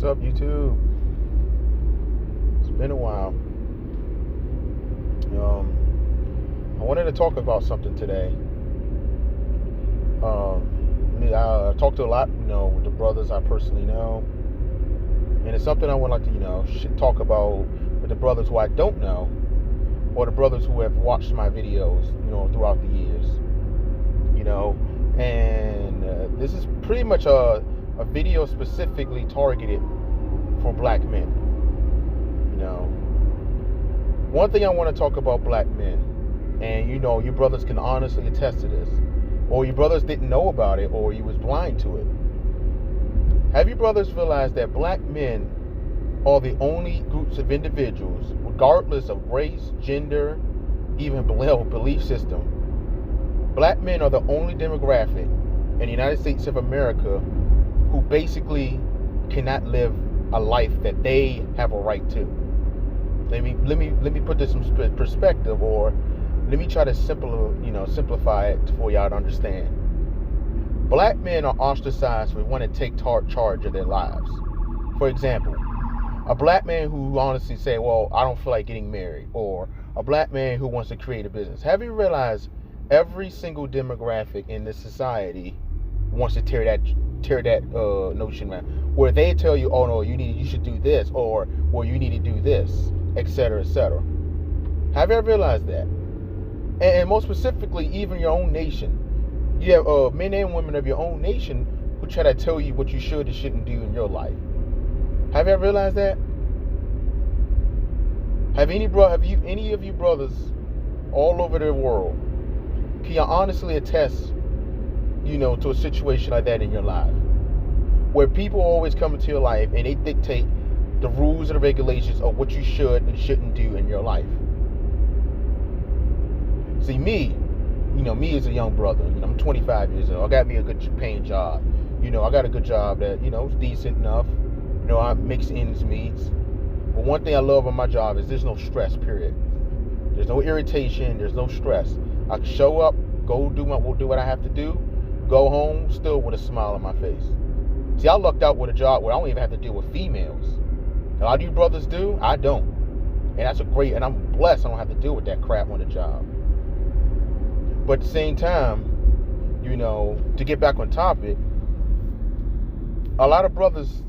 What's up, YouTube? It's been a while. I wanted to talk about something today. I talk to a lot, with the brothers I personally know, and it's something I would like to, should talk about with the brothers who I don't know, or the brothers who have watched my videos, throughout the years, and this is pretty much a video specifically targeted for black men. One thing I want to talk about black men, and you brothers can honestly attest to this, or you brothers didn't know about it, or you was blind to it. Have you brothers realized that black men are the only groups of individuals, regardless of race, gender, even belief system? Black men are the only demographic in the United States of America who basically cannot live a life that they have a right to. Let me put this in perspective, or let me try to simplify it for y'all to understand. Black men are ostracized when they want to take charge of their lives. For example, a black man who honestly say, well, I don't feel like getting married, or a black man who wants to create a business. Have you realized every single demographic in this society wants to tear that notion, man, where they tell you, oh no, you should do this, or well, you need to do this, etc., etc. Have you ever realized that? And most specifically, even your own nation, you have men and women of your own nation who try to tell you what you should and shouldn't do in your life. Have you ever realized that? Have any of you brothers all over the world, can you honestly attest, to a situation like that in your life, where people always come into your life and they dictate the rules and the regulations of what you should and shouldn't do in your life? See, me as a young brother, I'm 25 years old. I got me a good paying job. I got a good job that, is decent enough. I mix ends meets. But one thing I love on my job is there's no stress, period. There's no irritation. There's no stress. I can show up, we'll do what I have to do, go home, still with a smile on my face. See, I lucked out with a job where I don't even have to deal with females. A lot of you brothers do, I don't. And I'm blessed I don't have to deal with that crap on the job. But at the same time, to get back on topic, a lot of brothers,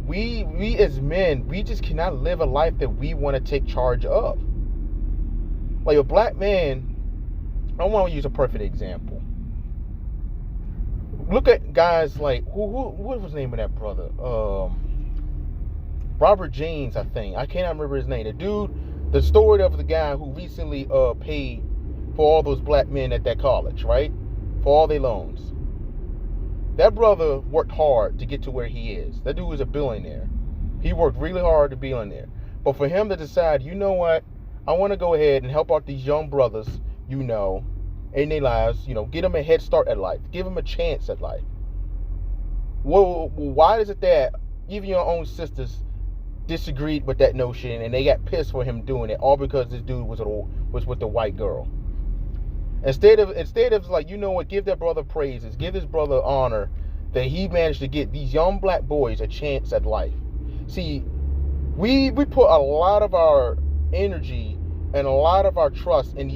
we as men, we just cannot live a life that we want to take charge of. Like a black man, I want to use a perfect example. Look at guys like, what was the name of that brother? Robert James, I think. I cannot remember his name. The story of the guy who recently paid for all those black men at that college, right? For all their loans. That brother worked hard to get to where he is. That dude was a billionaire. He worked really hard to be on there. But for him to decide, you know what? I want to go ahead and help out these young brothers, in their lives, get them a head start at life. Give them a chance at life. Well, why is it that even your own sisters disagreed with that notion and they got pissed for him doing it, all because this dude was with the white girl? Instead of like, give that brother praises, give this brother honor that he managed to get these young black boys a chance at life. See, we put a lot of our energy and a lot of our trust in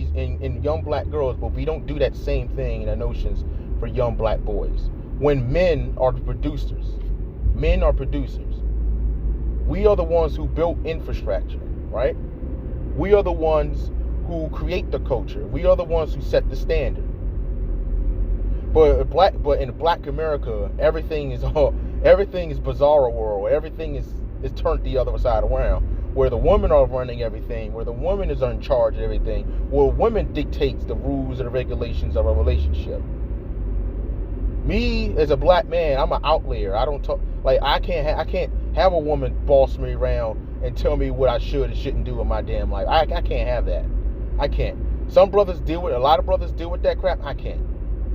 young black girls, but we don't do that same thing in the notions for young black boys. When men are the producers, we are the ones who built infrastructure, right? We are the ones who create the culture. We are the ones who set the standard. But in Black America, everything is bizarre world. Everything is turned the other side around, where the women are running everything, where the woman is in charge of everything, where women dictates the rules and the regulations of a relationship. Me as a black man, I'm an outlier. I don't talk like I can't have a woman boss me around and tell me what I should and shouldn't do in my damn life. I can't have that. I can't. A lot of brothers deal with that crap. I can't.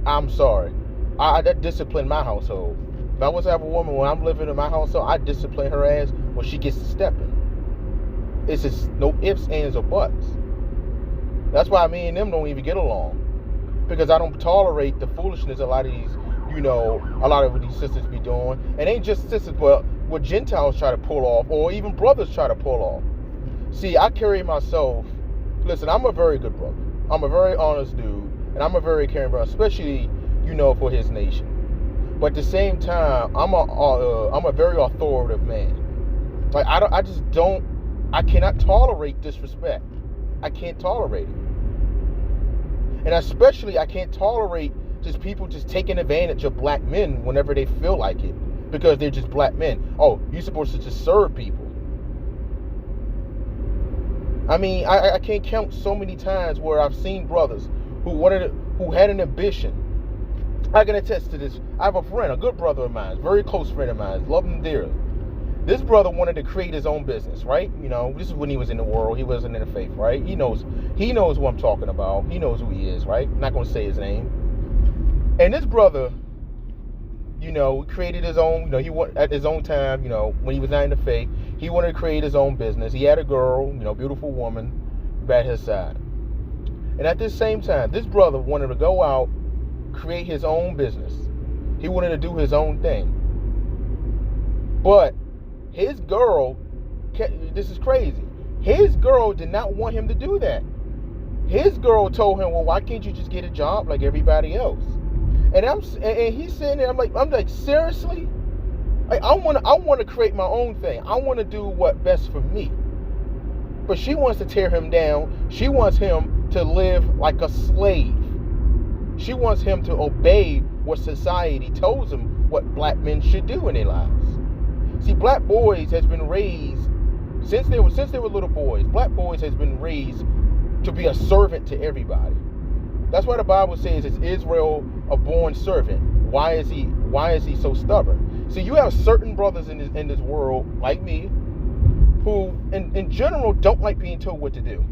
I'm sorry. That disciplined my household. If I was to have a woman when I'm living in my household, I discipline her ass when she gets to stepping. It's just no ifs, ands, or buts. That's why me and them don't even get along. Because I don't tolerate the foolishness a lot of these sisters be doing. And ain't just sisters, but what Gentiles try to pull off, or even brothers try to pull off. See, I carry myself. Listen, I'm a very good brother. I'm a very honest dude, and I'm a very caring brother, especially, for his nation. But at the same time, I'm a very authoritative man. Like, I cannot tolerate disrespect. I can't tolerate it. And especially, I can't tolerate just people just taking advantage of black men whenever they feel like it, because they're just black men. Oh, you're supposed to just serve people. I mean, I can't count so many times where I've seen brothers who had an ambition. I can attest to this. I have a friend, a good brother of mine, very close friend of mine, love him dearly. This brother wanted to create his own business, right? This is when he was in the world. He wasn't in the faith, right? He knows who I'm talking about. He knows who he is, right? I'm not going to say his name. And this brother, created his own, he wanted, at his own time, when he was not in the faith, he wanted to create his own business. He had a girl, beautiful woman by his side. And at the same time, this brother wanted to go out, create his own business. He wanted to do his own thing. But his girl, this is crazy, his girl did not want him to do that. His girl told him, well, why can't you just get a job like everybody else? And he's sitting there, I'm like, seriously? Like, I want to create my own thing. I want to do what's best for me. But she wants to tear him down. She wants him to live like a slave. She wants him to obey what society tells him what black men should do in their lives. See, black boys has been raised since they were little boys. Black boys has been raised to be a servant to everybody. That's why the Bible says it's Israel, a born servant. Why is he so stubborn? See, you have certain brothers in this world, like me, who in general don't like being told what to do.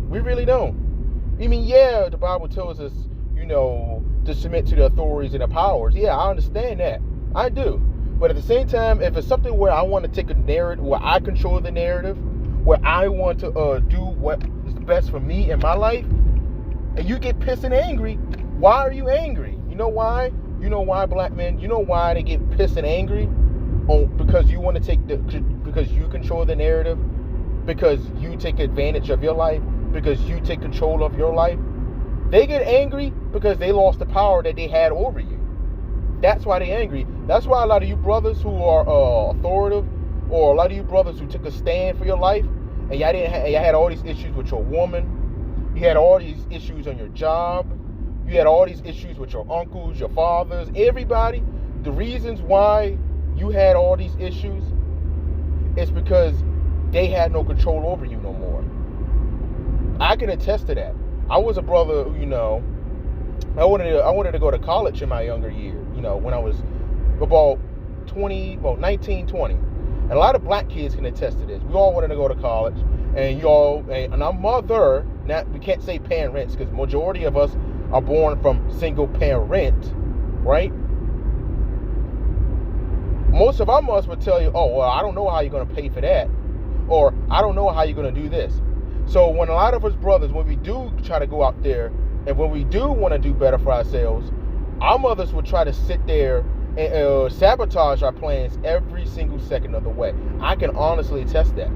We really don't. I mean, yeah, the Bible tells us, to submit to the authorities and the powers. Yeah, I understand that. I do. But at the same time, if it's something where I want to take a narrative, where I control the narrative, where I want to do what is best for me in my life, and you get pissed and angry, why are you angry? You know why? You know why, black men? You know why they get pissed and angry? Because you want to because you control the narrative, because you take advantage of your life, because you take control of your life. They get angry because they lost the power that they had over you. That's why they're angry. That's why a lot of you brothers who are authoritative, or a lot of you brothers who took a stand for your life, and y'all had all these issues with your woman, you had all these issues on your job, you had all these issues with your uncles, your fathers, everybody. The reasons why you had all these issues is because they had no control over you no more. I can attest to that. I was a brother, I wanted to go to college in my younger year, when I was about 19, 20. And a lot of black kids can attest to this. We all wanted to go to college, and our mother, now we can't say parents, because majority of us are born from single parent, right? Most of our mothers would tell you, oh, well, I don't know how you're going to pay for that, or I don't know how you're going to do this. So when a lot of us brothers, when we do try to go out there, and when we do want to do better for ourselves, our mothers would try to sit there and sabotage our plans every single second of the way. I can honestly attest that.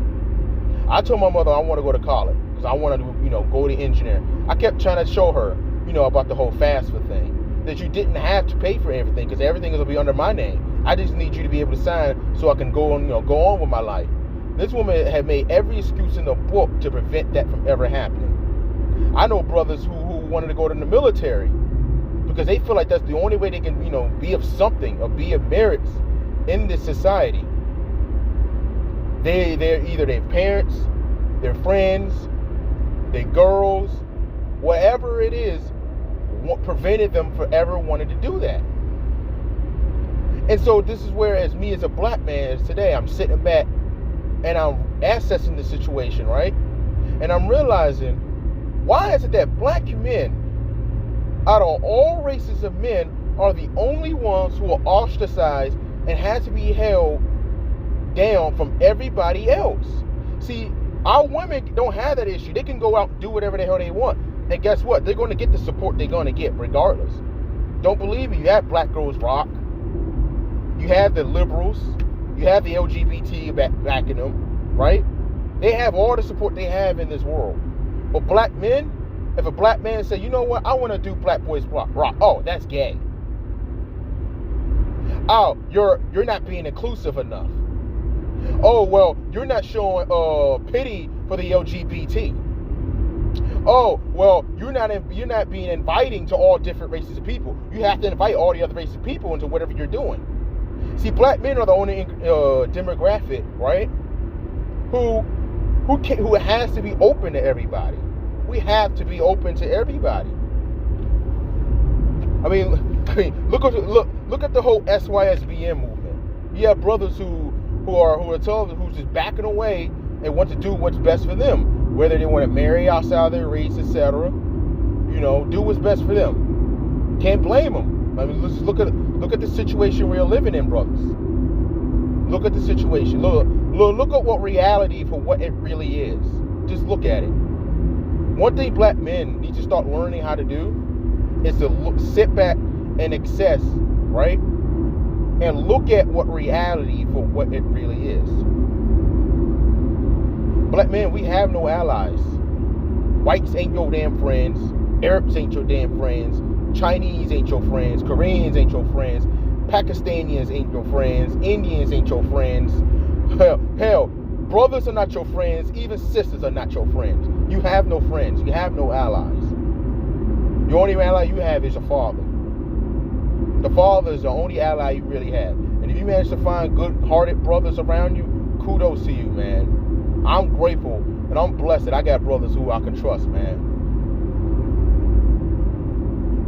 I told my mother I want to go to college because I want to, go to engineering. I kept trying to show her, about the whole FAFSA thing, that you didn't have to pay for everything because everything is going to be under my name. I just need you to be able to sign so I can go on with my life. This woman had made every excuse in the book to prevent that from ever happening. I know brothers who wanted to go to the military because they feel like that's the only way they can, be of something or be of merits in this society. They're either their parents, their friends, their girls, whatever it is, prevented them from ever wanting to do that. And so this is where, as me as a black man, today I'm sitting back and I'm assessing the situation, right? And I'm realizing, why is it that black men, out of all races of men, are the only ones who are ostracized and has to be held down from everybody else? See, our women don't have that issue. They can go out and do whatever the hell they want. And guess what? They're going to get the support they're going to get regardless. Don't believe me. You have Black Girls Rock. You have the liberals. You have the LGBT backing them, right? They have all the support they have in this world. But black men, if a black man say, you know what, I want to do Black Boys Rock, oh, that's gay. Oh, you're not being inclusive enough. Oh, well, you're not showing pity for the LGBT. Oh, well, you're not being inviting to all different races of people. You have to invite all the other races of people into whatever you're doing. See, black men are the only demographic, right? Who has to be open to everybody. We have to be open to everybody. I mean, look at the whole SYSBM movement. You have brothers who's just backing away and want to do what's best for them, whether they want to marry outside their race, etc. You know, do what's best for them. Can't blame them. I mean, let's look at the situation we're living in, brothers. Look at the situation. Look at what reality for what it really is. Just look at it. One thing black men need to start learning how to do is to sit back and assess, right? And look at what reality for what it really is. Black men, we have no allies. Whites ain't your damn friends. Arabs ain't your damn friends. Chinese ain't your friends. Koreans ain't your friends. Pakistanians ain't your friends. Indians ain't your friends. Hell, brothers are not your friends. Even sisters are not your friends. You have no friends. You have no allies. The only ally you have is your father. The father is the only ally you really have. And if you manage to find good-hearted brothers around you, kudos to you, man. I'm grateful and I'm blessed that I got brothers who I can trust, man.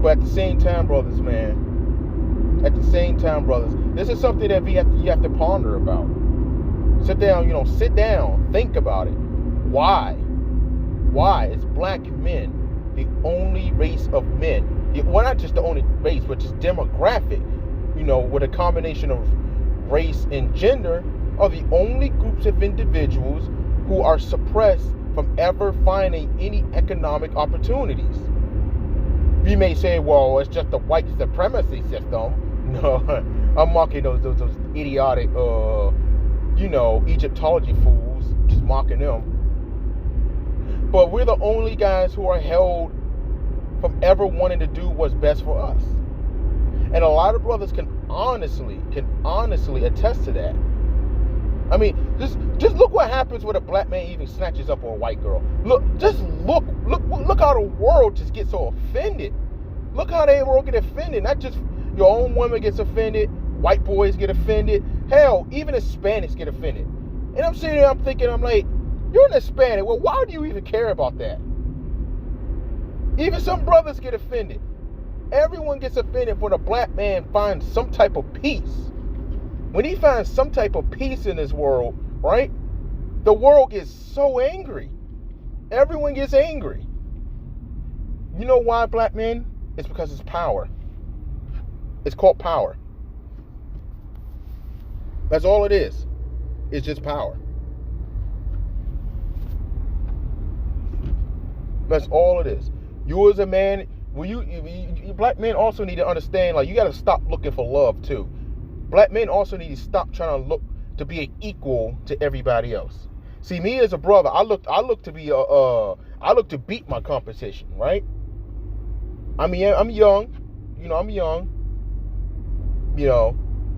But at the same time, brothers, this is something that you have to ponder about. Sit down, think about it. Why is black men the only race of men? Well, not just the only race, but just demographic, with a combination of race and gender, are the only groups of individuals who are suppressed from ever finding any economic opportunities. You may say, well, it's just the white supremacy system. No, I'm mocking those idiotic, Egyptology fools, just mocking them. But we're the only guys who are held from ever wanting to do what's best for us. And a lot of brothers can honestly attest to that. I mean, just look what happens when a black man even snatches up on a white girl. Look how the world just gets so offended. Look how the world get offended. Not just your own woman gets offended, white boys get offended. Hell, even Hispanics get offended. And I'm sitting there, I'm thinking, I'm like, you're an Hispanic. Well, why do you even care about that? Even some brothers get offended. Everyone gets offended when a black man finds some type of peace. When he finds some type of peace in this world, right? The world gets so angry. Everyone gets angry. You know why, black men? It's because it's power. It's called power. That's all it is. It's just power. That's all it is. You as a man, you black men also need to understand, like, you got to stop looking for love too. Black men also need to stop trying to look to be an equal to everybody else. See, me as a brother, I look to beat my competition, right? I mean, I'm young,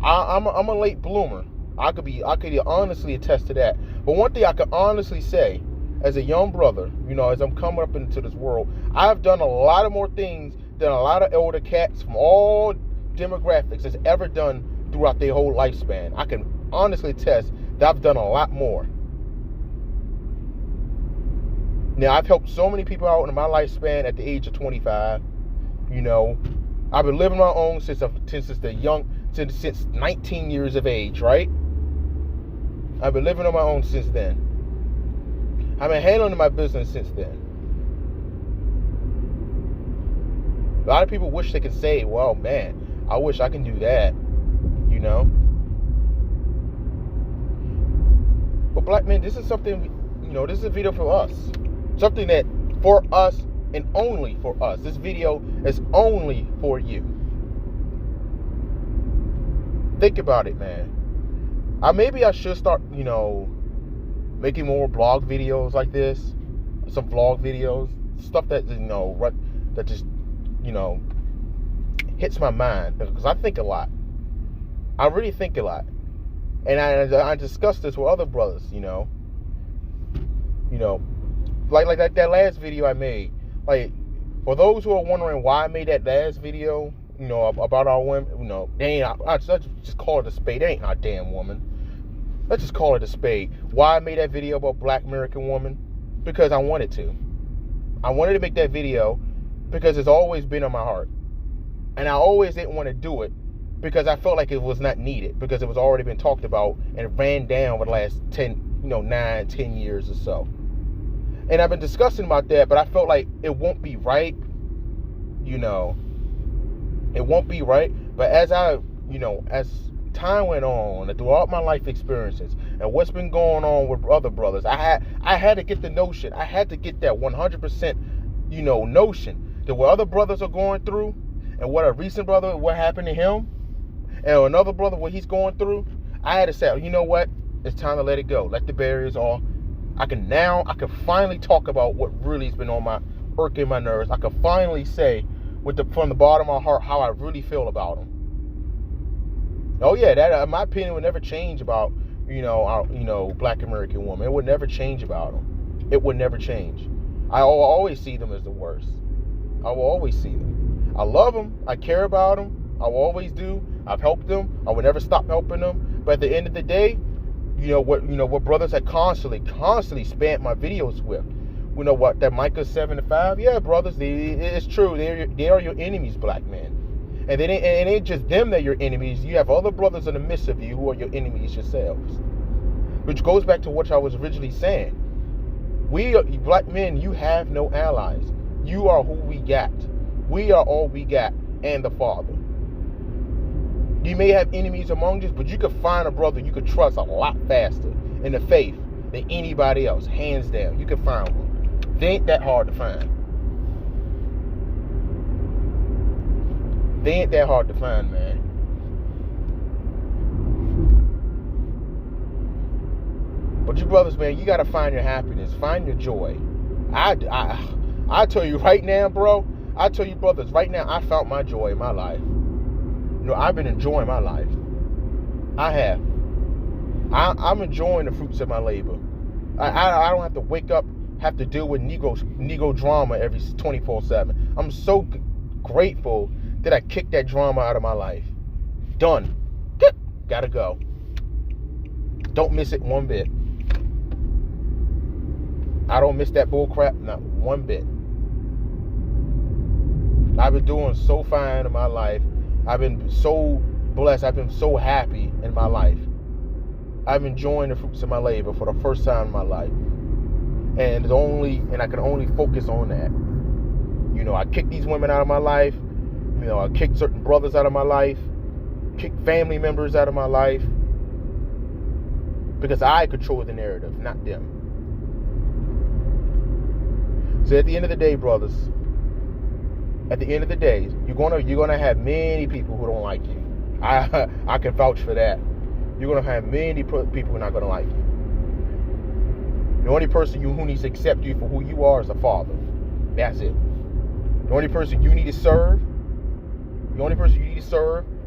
I'm a late bloomer. I could honestly attest to that. But one thing I could honestly say, as a young brother, as I'm coming up into this world, I've done a lot of more things than a lot of elder cats from all demographics has ever done throughout their whole lifespan. I can honestly attest that I've done a lot more. Now, I've helped so many people out in my lifespan at the age of 25. I've been living my own since 19 years of age, right? I've been living on my own since then. I've been handling my business since then. A lot of people wish they could say, well, man, I wish I can do that, But black men, this is something, this is a video for us. Something that for us and only for us. This video is only for you. Think about it, man. Maybe I should start, making more blog videos like this, some vlog videos, stuff that that just hits my mind, because I think a lot. I really think a lot, and I discussed this with other brothers, like that last video I made. Like, for those who are wondering why I made that last video, about our women, they ain't. I just call it a spade. They ain't our damn woman. Let's just call it a spade. Why I made that video about Black American woman? Because I wanted to. I wanted to make that video because it's always been on my heart, and I always didn't want to do it because I felt like it was not needed, because it was already been talked about and ran down over the last 9-10 years or so. And I've been discussing about that, but I felt like it won't be right. It won't be right. But as time went on, and throughout my life experiences and what's been going on with other brothers, I had to get the notion. I had to get that 100%, notion that what other brothers are going through, and what a recent brother, what happened to him, and another brother, what he's going through. I had to say, you know what? It's time to let it go. Let the barriers off. I can finally talk about what really has been irking my nerves. I can finally say from the bottom of my heart how I really feel about them. Oh yeah, that my opinion would never change about our Black American woman. It would never change about them. It would never change. I will always see them as the worst. I will always see them. I love them. I care about them. I will always do. I've helped them. I will never stop helping them. But at the end of the day, what brothers had constantly spammed my videos with. That Micah 7:5. Yeah, brothers, it's true. They are your enemies, black men. And it ain't just them that are your enemies. You have other brothers in the midst of you who are your enemies yourselves. Which goes back to what I was originally saying. We are, black men, you have no allies. You are who we got. We are all we got, and the Father. You may have enemies among us, but you could find a brother you could trust a lot faster in the faith than anybody else, hands down. You can find one. They ain't that hard to find. They ain't that hard to find, man. But you brothers, man, you gotta find your happiness, find your joy. I tell you right now, bro. I tell you, brothers, right now, I found my joy in my life. I've been enjoying my life. I have. I'm enjoying the fruits of my labor. I don't have to wake up, have to deal with Negro drama every 24/7. I'm so grateful that I kicked that drama out of my life. Done. Gotta go. Don't miss it one bit. I don't miss that bull crap, not one bit. I've been doing so fine in my life. I've been so blessed. I've been so happy in my life. I'm enjoying the fruits of my labor for the first time in my life. And I can only focus on that. I kicked these women out of my life. I kicked certain brothers out of my life. Kicked family members out of my life. Because I control the narrative, not them. So at the end of the day, brothers, at the end of the day, you're gonna have many people who don't like you. I can vouch for that. You're gonna have many people who are not gonna like you. The only person who needs to accept you for who you are is the Father. That's it. The only person you need to serve,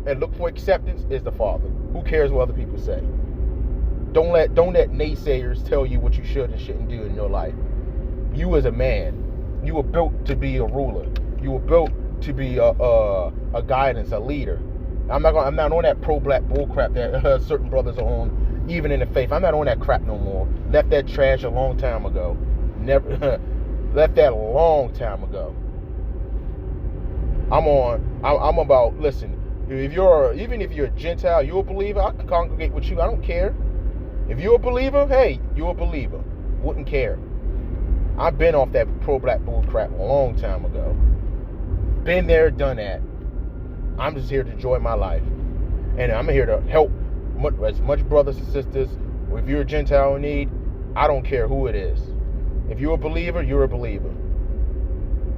and look for acceptance is the Father. Who cares what other people say? Don't let naysayers tell you what you should and shouldn't do in your life. You as a man, you were built to be a ruler. You were built to be a guidance, a leader. I'm not on that pro-black bullcrap that certain brothers are on, even in the faith. I'm not on that crap no more. Left that trash a long time ago. Never left that a long time ago. I'm about, listen, even if you're a Gentile, you're a believer, I can congregate with you. I don't care. If you're a believer, hey, you're a believer. Wouldn't care. I've been off that pro-black bullcrap a long time ago. Been there, done that. I'm just here to enjoy my life. And I'm here to help as much brothers and sisters. If you're a Gentile in need, I don't care who it is. If you're a believer, you're a believer.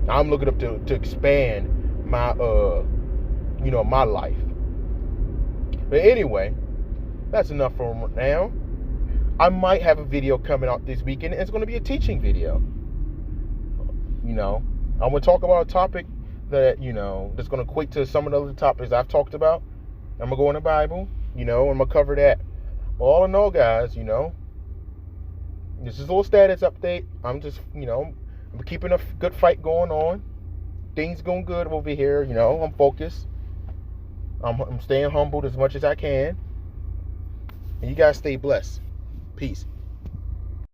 I'm looking up to expand my my life. But anyway, That's enough for now. I might have a video coming out this weekend. It's going to be a teaching video. You know, I'm going to talk about a topic that, you know, that's going to equate to some of the other topics I've talked about. I'm going to go in the Bible, you know, I'm going to cover that. But all in all, guys, you know, this is a little status update. I'm just, you know, I'm keeping a good fight going on. Things going good over here, you know, I'm focused. I'm staying humbled as much as I can. And you guys stay blessed. Peace.